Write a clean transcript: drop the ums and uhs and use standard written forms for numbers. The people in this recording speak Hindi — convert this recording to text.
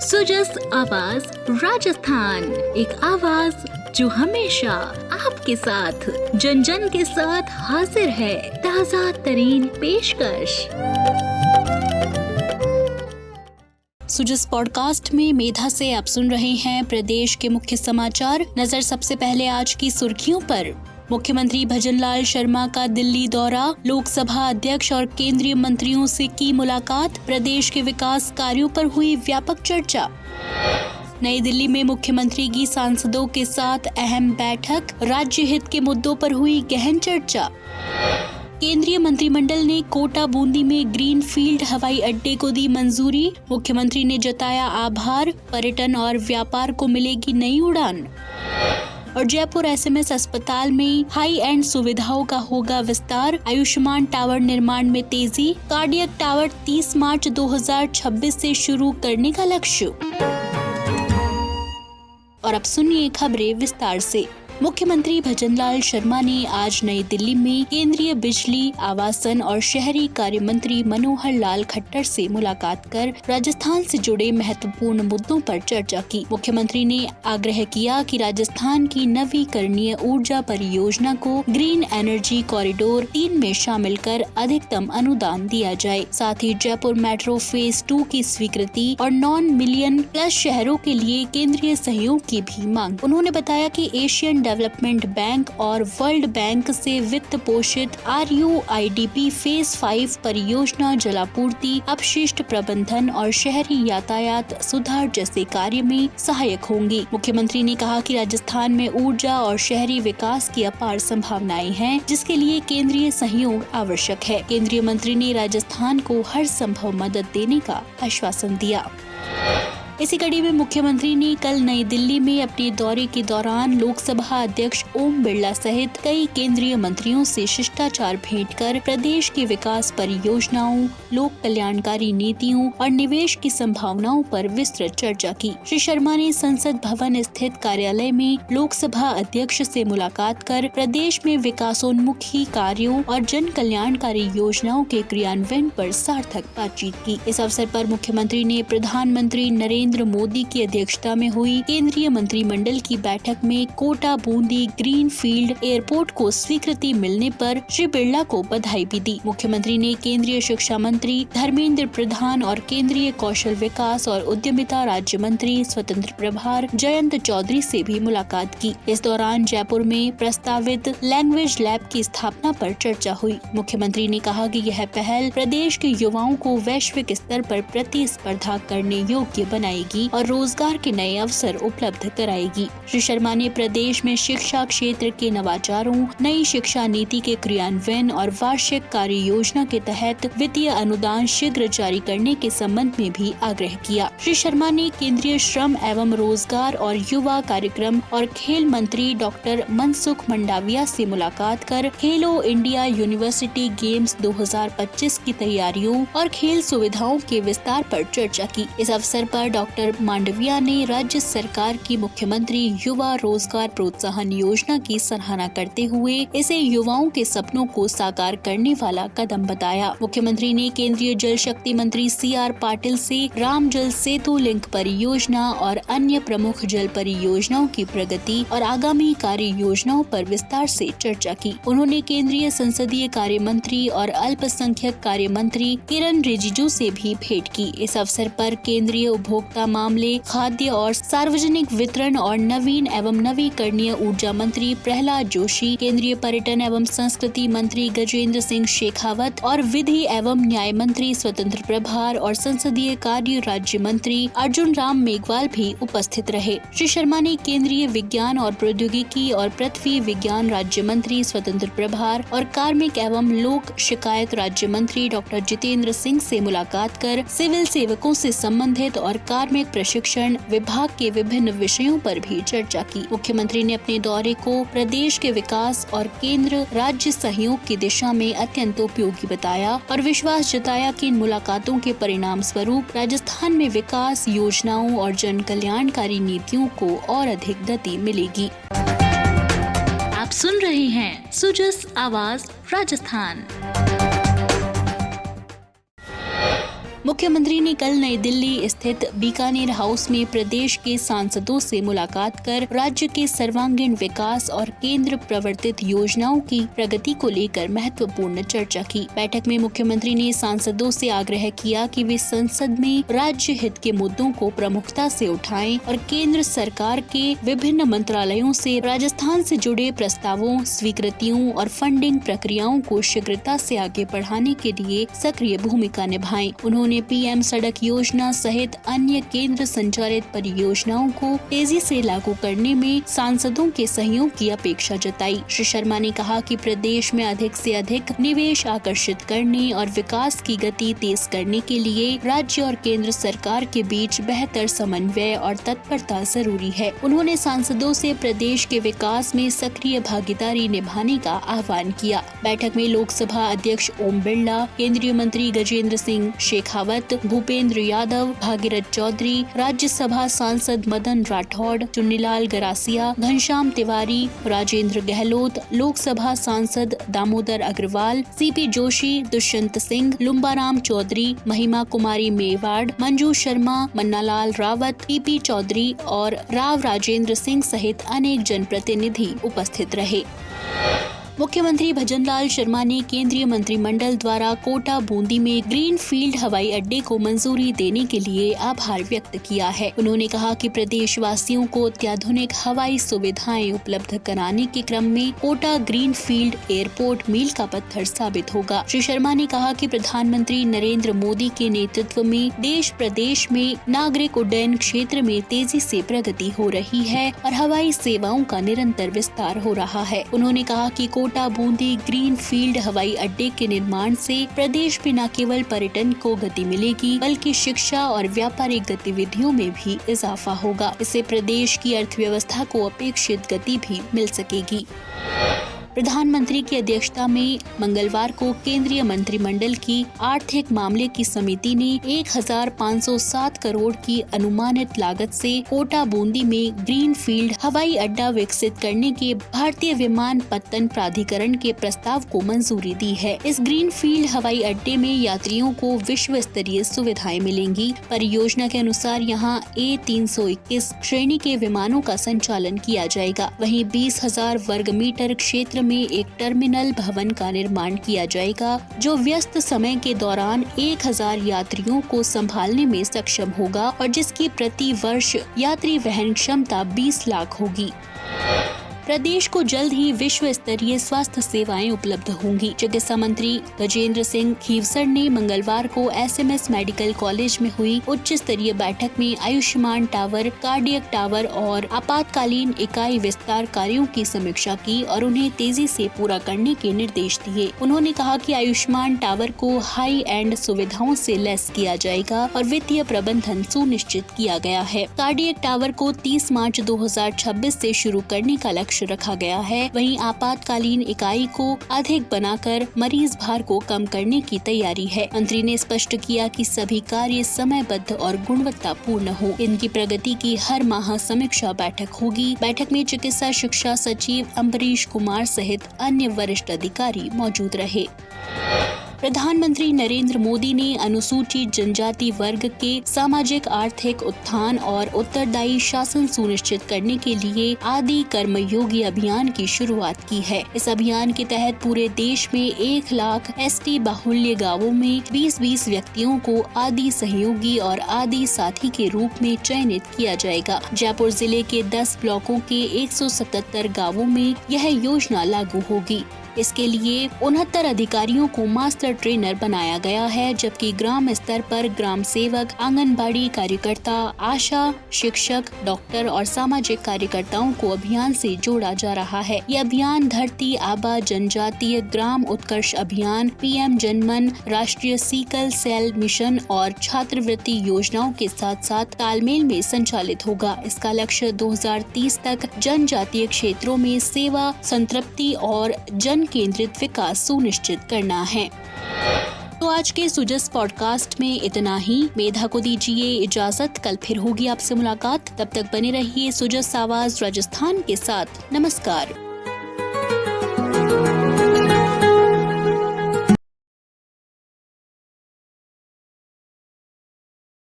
सुजस आवाज राजस्थान, एक आवाज जो हमेशा आपके साथ, जन जन के साथ हाजिर है। ताज़ा तरीन पेशकश। सुजस पॉडकास्ट में मेधा से आप सुन रहे हैं प्रदेश के मुख्य समाचार। नजर सबसे पहले आज की सुर्खियों पर। मुख्यमंत्री भजनलाल शर्मा का दिल्ली दौरा, लोकसभा अध्यक्ष और केंद्रीय मंत्रियों से की मुलाकात, प्रदेश के विकास कार्यों पर हुई व्यापक चर्चा। नई दिल्ली में मुख्यमंत्री की सांसदों के साथ अहम बैठक, राज्य हित के मुद्दों पर हुई गहन चर्चा। केंद्रीय मंत्रिमंडल ने कोटा बूंदी में ग्रीन फील्ड हवाई अड्डे को दी मंजूरी, मुख्यमंत्री ने जताया आभार, पर्यटन और व्यापार को मिलेगी नई उड़ान। और जयपुर एसएमएस अस्पताल में हाई एंड सुविधाओं का होगा विस्तार, आयुष्मान टावर निर्माण में तेजी, कार्डियक टावर 30 मार्च 2026 से शुरू करने का लक्ष्य। और अब सुनिए खबरें विस्तार से। मुख्यमंत्री भजनलाल शर्मा ने आज नई दिल्ली में केंद्रीय बिजली, आवासन और शहरी कार्य मंत्री मनोहर लाल खट्टर से मुलाकात कर राजस्थान से जुड़े महत्वपूर्ण मुद्दों पर चर्चा की। मुख्यमंत्री ने आग्रह किया कि राजस्थान की नवीकरणीय ऊर्जा परियोजना को ग्रीन एनर्जी कॉरिडोर 3 में शामिल कर अधिकतम अनुदान दिया जाए। साथ ही जयपुर मेट्रो फेज 2 की स्वीकृति और 9 मिलियन प्लस शहरों के लिए केंद्रीय सहयोग की भी मांग। उन्होंने बताया कि एशियन डेवलपमेंट बैंक और वर्ल्ड बैंक से वित्त पोषित RUIDP फेज 5 परियोजना जलापूर्ति, अपशिष्ट प्रबंधन और शहरी यातायात सुधार जैसे कार्य में सहायक होंगी। मुख्यमंत्री ने कहा कि राजस्थान में ऊर्जा और शहरी विकास की अपार संभावनाएं हैं, जिसके लिए केंद्रीय सहयोग आवश्यक है। केंद्रीय मंत्री ने राजस्थान को हर संभव मदद देने का आश्वासन दिया। इसी कड़ी में मुख्यमंत्री ने कल नई दिल्ली में अपने दौरे के दौरान लोकसभा अध्यक्ष ओम बिरला सहित कई केंद्रीय मंत्रियों से शिष्टाचार भेंट कर प्रदेश की विकास परियोजनाओं, लोक कल्याणकारी नीतियों और निवेश की संभावनाओं पर विस्तृत चर्चा की। श्री शर्मा ने संसद भवन स्थित कार्यालय में लोकसभा अध्यक्ष से मुलाकात कर प्रदेश में विकासोन्मुखी कार्यों और जन कल्याणकारी योजनाओं के क्रियान्वयन पर सार्थक बातचीत की। इस अवसर पर मुख्यमंत्री ने प्रधानमंत्री नरेंद्र मोदी की अध्यक्षता में हुई केंद्रीय मंत्रिमंडल की बैठक में Kota Bundi green field airport को स्वीकृति मिलने पर श्री बिरला को बधाई भी दी। मुख्यमंत्री ने केंद्रीय शिक्षा मंत्री धर्मेंद्र प्रधान और केंद्रीय कौशल विकास और उद्यमिता राज्य मंत्री स्वतंत्र प्रभार जयंत चौधरी से भी मुलाकात की। इस दौरान जयपुर में प्रस्तावित लैंग्वेज लैब की स्थापना पर चर्चा हुई। मुख्यमंत्री ने कहा कि यह पहल प्रदेश के युवाओं को वैश्विक स्तर पर प्रतिस्पर्धा करने योग्य बनाएगी और रोजगार के नए अवसर उपलब्ध कराएगी। श्री शर्मा ने प्रदेश में शिक्षा क्षेत्र के नवाचारों, नई शिक्षा नीति के क्रियान्वयन और वार्षिक कार्य योजना के तहत वित्तीय अनुदान शीघ्र जारी करने के संबंध में भी आग्रह किया। श्री शर्मा ने केंद्रीय श्रम एवं रोजगार और युवा कार्यक्रम और खेल मंत्री डॉक्टर मनसुख मंडाविया से मुलाकात कर खेलो इंडिया यूनिवर्सिटी गेम्स 2025 की तैयारियों और खेल सुविधाओं के विस्तार पर चर्चा की। इस अवसर पर डॉक्टर मांडविया ने राज्य सरकार की मुख्यमंत्री युवा रोजगार प्रोत्साहन योजना की सराहना करते हुए इसे युवाओं के सपनों को साकार करने वाला कदम बताया। मुख्यमंत्री ने केंद्रीय जल शक्ति मंत्री CR पाटिल से राम जल सेतु लिंक परियोजना और अन्य प्रमुख जल परियोजनाओं की प्रगति और आगामी कार्य योजनाओं पर विस्तार से चर्चा की। उन्होंने केंद्रीय संसदीय कार्य मंत्री और अल्पसंख्यक कार्य मंत्री किरण रिजिजू से भी भेंट की। इस अवसर पर केंद्रीय उपभोक्ता मामले, खाद्य और सार्वजनिक वितरण और नवीन एवं नवीकरणीय ऊर्जा मंत्री प्रहलाद जोशी, केंद्रीय पर्यटन एवं संस्कृति मंत्री गजेंद्र सिंह शेखावत और विधि एवं न्याय मंत्री स्वतंत्र प्रभार और संसदीय कार्य राज्य मंत्री अर्जुन राम मेघवाल भी उपस्थित रहे। श्री शर्मा ने केंद्रीय विज्ञान और प्रौद्योगिकी और पृथ्वी विज्ञान राज्य मंत्री स्वतंत्र प्रभार और कार्मिक एवं लोक शिकायत राज्य मंत्री डॉक्टर जितेंद्र सिंह से मुलाकात कर सिविल सेवकों से संबंधित और कार्मिक प्रशिक्षण विभाग के विभिन्न विषयों पर भी चर्चा की। मुख्यमंत्री ने अपने दौरे को प्रदेश के विकास और केंद्र राज्य सहयोग की दिशा में अत्यंत उपयोगी बताया और विश्वास जताया कि इन मुलाकातों के परिणाम स्वरूप राजस्थान में विकास योजनाओं और जन कल्याणकारी नीतियों को और अधिक गति मिलेगी। आप सुन रहे हैं सुजस आवाज राजस्थान। मुख्यमंत्री ने कल नई दिल्ली स्थित बीकानेर हाउस में प्रदेश के सांसदों से मुलाकात कर राज्य के सर्वांगीण विकास और केंद्र प्रवर्तित योजनाओं की प्रगति को लेकर महत्वपूर्ण चर्चा की। बैठक में मुख्यमंत्री ने सांसदों से आग्रह किया कि वे संसद में राज्य हित के मुद्दों को प्रमुखता से उठाएं और केंद्र सरकार के विभिन्न मंत्रालयों से राजस्थान से जुड़े प्रस्तावों, स्वीकृतियों और फंडिंग प्रक्रियाओं को शीघ्रता से आगे बढ़ाने के लिए सक्रिय भूमिका निभाएं। उन्होंने पीएम सड़क योजना सहित अन्य केंद्र संचालित परियोजनाओं को तेजी से लागू करने में सांसदों के सहयोग की अपेक्षा जताई। श्री शर्मा ने कहा कि प्रदेश में अधिक से अधिक निवेश आकर्षित करने और विकास की गति तेज करने के लिए राज्य और केंद्र सरकार के बीच बेहतर समन्वय और तत्परता जरूरी है। उन्होंने सांसदों से प्रदेश के विकास में सक्रिय भागीदारी निभाने का आह्वान किया। बैठक में लोकसभा अध्यक्ष ओम बिरला, केंद्रीय मंत्री गजेंद्र सिंह शेखावत, भूपेंद्र यादव, भागीरथ चौधरी, राज्यसभा सांसद मदन राठौड़, चुन्नीलाल गरासिया, घनश्याम तिवारी, राजेंद्र गहलोत, लोकसभा सांसद दामोदर अग्रवाल, सीपी जोशी, दुष्यंत सिंह, लुम्बाराम चौधरी, महिमा कुमारी मेवाड़, मंजू शर्मा, मन्नालाल रावत, टीपी चौधरी और राव राजेंद्र सिंह सहित अनेक जनप्रतिनिधि उपस्थित रहे। मुख्यमंत्री भजनलाल शर्मा ने केंद्रीय मंत्रिमंडल द्वारा कोटा बूंदी में ग्रीन फील्ड हवाई अड्डे को मंजूरी देने के लिए आभार व्यक्त किया है। उन्होंने कहा कि प्रदेश वासियों को अत्याधुनिक हवाई सुविधाएं उपलब्ध कराने के क्रम में कोटा ग्रीन फील्ड एयरपोर्ट मील का पत्थर साबित होगा। श्री शर्मा ने कहा कि प्रधानमंत्री नरेंद्र मोदी के नेतृत्व में देश प्रदेश में नागरिक उड्डयन क्षेत्र में तेजी से प्रगति हो रही है और हवाई सेवाओं का निरंतर विस्तार हो रहा है। उन्होंने कहा कि कोटा बूंदी ग्रीन फील्ड हवाई अड्डे के निर्माण से प्रदेश में न केवल पर्यटन को गति मिलेगी बल्कि शिक्षा और व्यापारिक गतिविधियों में भी इजाफा होगा। इससे प्रदेश की अर्थव्यवस्था को अपेक्षित गति भी मिल सकेगी। प्रधानमंत्री की अध्यक्षता में मंगलवार को केंद्रीय मंत्रिमंडल की आर्थिक मामले की समिति ने 1507 करोड़ की अनुमानित लागत से कोटा बूंदी में ग्रीन फील्ड हवाई अड्डा विकसित करने के भारतीय विमानपत्तन प्राधिकरण के प्रस्ताव को मंजूरी दी है। इस ग्रीन फील्ड हवाई अड्डे में यात्रियों को विश्व स्तरीय सुविधाएं मिलेंगी। परियोजना के अनुसार यहां A321 श्रेणी के विमानों का संचालन किया जाएगा। वहीं 20,000 वर्ग मीटर क्षेत्र में एक टर्मिनल भवन का निर्माण किया जाएगा जो व्यस्त समय के दौरान 1000 यात्रियों को संभालने में सक्षम होगा और जिसकी प्रति वर्ष यात्री वहन क्षमता 20 लाख होगी। प्रदेश को जल्द ही विश्व स्तरीय स्वास्थ्य सेवाएं उपलब्ध होंगी। चिकित्सा मंत्री गजेंद्र सिंह खीवसर ने मंगलवार को SMS मेडिकल कॉलेज में हुई उच्च स्तरीय बैठक में आयुष्मान टावर, कार्डियक टावर और आपातकालीन इकाई विस्तार कार्यों की समीक्षा की और उन्हें तेजी से पूरा करने के निर्देश दिए। उन्होंने कहा कि आयुष्मान टावर को हाई एंड सुविधाओं से लैस किया जाएगा और वित्तीय प्रबंधन सुनिश्चित किया गया है। कार्डियक टावर को 30 मार्च 2026 से शुरू करने का लक्ष्य रखा गया है। वहीं आपातकालीन इकाई को अधिक बनाकर मरीज भार को कम करने की तैयारी है। मंत्री ने स्पष्ट किया कि सभी कार्य समयबद्ध और गुणवत्तापूर्ण हो। इनकी प्रगति की हर माह समीक्षा बैठक होगी। बैठक में चिकित्सा शिक्षा सचिव अम्बरीश कुमार सहित अन्य वरिष्ठ अधिकारी मौजूद रहे। प्रधानमंत्री नरेंद्र मोदी ने अनुसूचित जनजाति वर्ग के सामाजिक आर्थिक उत्थान और उत्तरदायी शासन सुनिश्चित करने के लिए आदि कर्मयोगी अभियान की शुरुआत की है। इस अभियान के तहत पूरे देश में 1 लाख ST बाहुल्य गांवों में 20-20 व्यक्तियों को आदि सहयोगी और आदि साथी के रूप में चयनित किया जाएगा। जयपुर जिले के 10 ब्लॉकों के 177 गाँवों में यह योजना लागू होगी। इसके लिए 69 अधिकारियों को मास्टर ट्रेनर बनाया गया है, जबकि ग्राम स्तर पर ग्राम सेवक, आंगनबाड़ी कार्यकर्ता, आशा, शिक्षक, डॉक्टर और सामाजिक कार्यकर्ताओं को अभियान से जोड़ा जा रहा है। ये अभियान धरती आबा जनजातीय ग्राम उत्कर्ष अभियान, PM जनमन, राष्ट्रीय सिकल सेल मिशन और छात्रवृत्ति योजनाओं के साथ साथ तालमेल में संचालित होगा। इसका लक्ष्य 2030 तक जनजातीय क्षेत्रों में सेवा, संतृप्ति और जन केंद्रित विकास सुनिश्चित करना है। तो आज के सुजस पॉडकास्ट में इतना ही। मेधा को दीजिए इजाजत। कल फिर होगी आपसे मुलाकात। तब तक बने रहिए सुजस आवाज राजस्थान के साथ। नमस्कार।